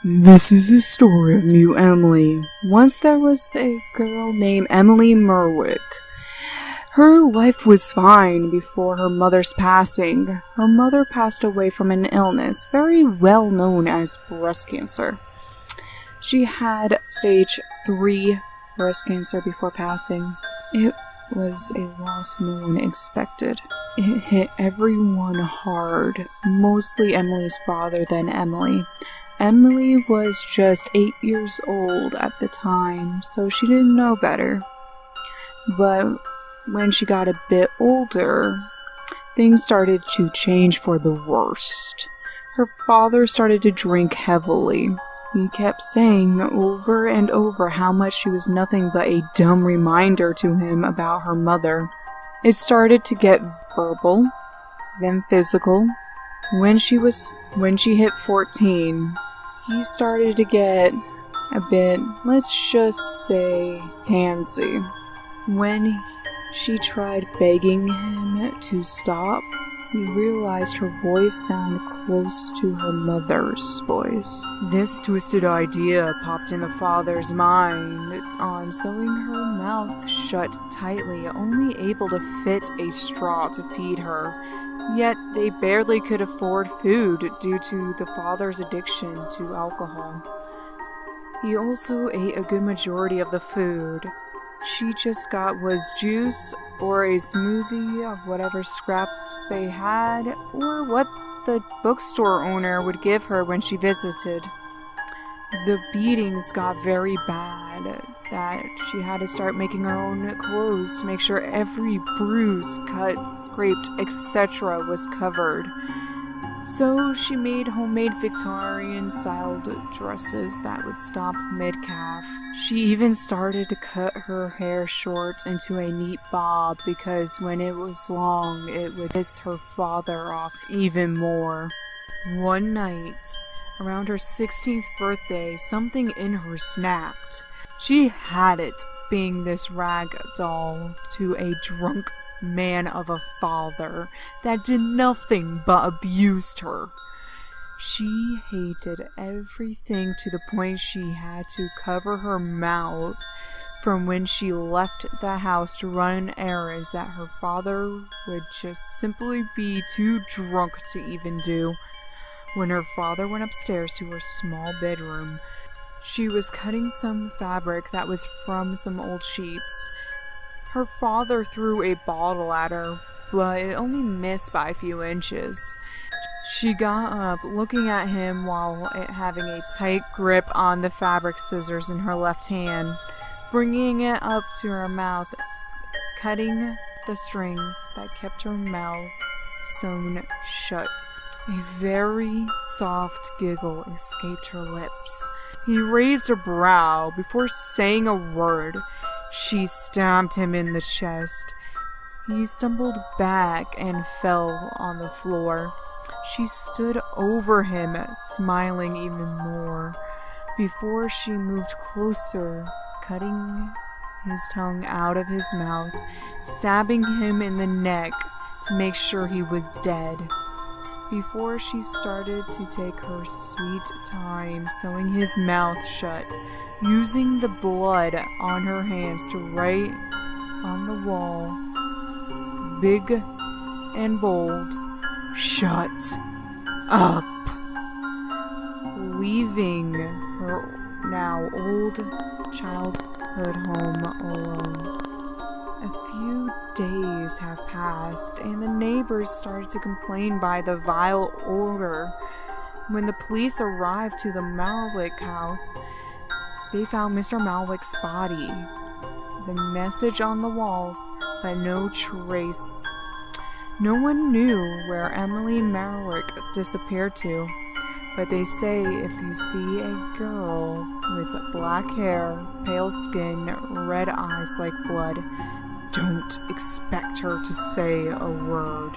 This is the story of New Emily. Once there was a girl named Emily Merwick. Her life was fine before her mother's passing. Her mother passed away from an illness very well known as breast cancer. She had stage 3 breast cancer before passing. It was a loss no one expected. It hit everyone hard, mostly Emily's father, then Emily. Emily was just 8 years old at the time, so she didn't know better. But when she got a bit older, things started to change for the worst. Her father started to drink heavily. He kept saying over and over how much she was nothing but a dumb reminder to him about her mother. It started to get verbal, then physical. When she hit 14, he started to get a bit, let's just say, handsy. When she tried begging him to stop, he realized her voice sounded close to her mother's voice. This twisted idea popped in the father's mind on sewing her mouth shut tightly, only able to fit a straw to feed her. Yet they barely could afford food due to the father's addiction to alcohol. He also ate a good majority of the food she just got was juice or a smoothie of whatever scraps they had, or what the bookstore owner would give her when she visited. The beatings got very bad that she had to start making her own clothes to make sure every bruise, cut, scraped, etc. was covered. So she made homemade Victorian-styled dresses that would stop mid-calf. She even started to cut her hair short into a neat bob because when it was long, it would piss her father off even more. One night, around her 16th birthday, something in her snapped. She had it, being this rag doll to a drunk man of a father that did nothing but abused her. She hated everything to the point she had to cover her mouth from when she left the house to run errands that her father would just simply be too drunk to even do. When her father went upstairs to her small bedroom, she was cutting some fabric that was from some old sheets. Her father threw a bottle at her, but it only missed by a few inches. She got up, looking at him while having a tight grip on the fabric scissors in her left hand, bringing it up to her mouth, cutting the strings that kept her mouth sewn shut. A very soft giggle escaped her lips. He raised a brow before saying a word. She stabbed him in the chest. He stumbled back and fell on the floor. She stood over him, smiling even more, before she moved closer, cutting his tongue out of his mouth, stabbing him in the neck to make sure he was dead. Before she started to take her sweet time sewing his mouth shut, using the blood on her hands to write on the wall, big and bold, "Shut up," leaving her now old childhood home alone. A few days have passed, and the neighbors started to complain by the vile odor. When the police arrived to the Malwick house, they found Mr. Malwick's body. The message on the walls, but no trace. No one knew where Emily Malwick disappeared to, but they say if you see a girl with black hair, pale skin, red eyes like blood, don't expect her to say a word.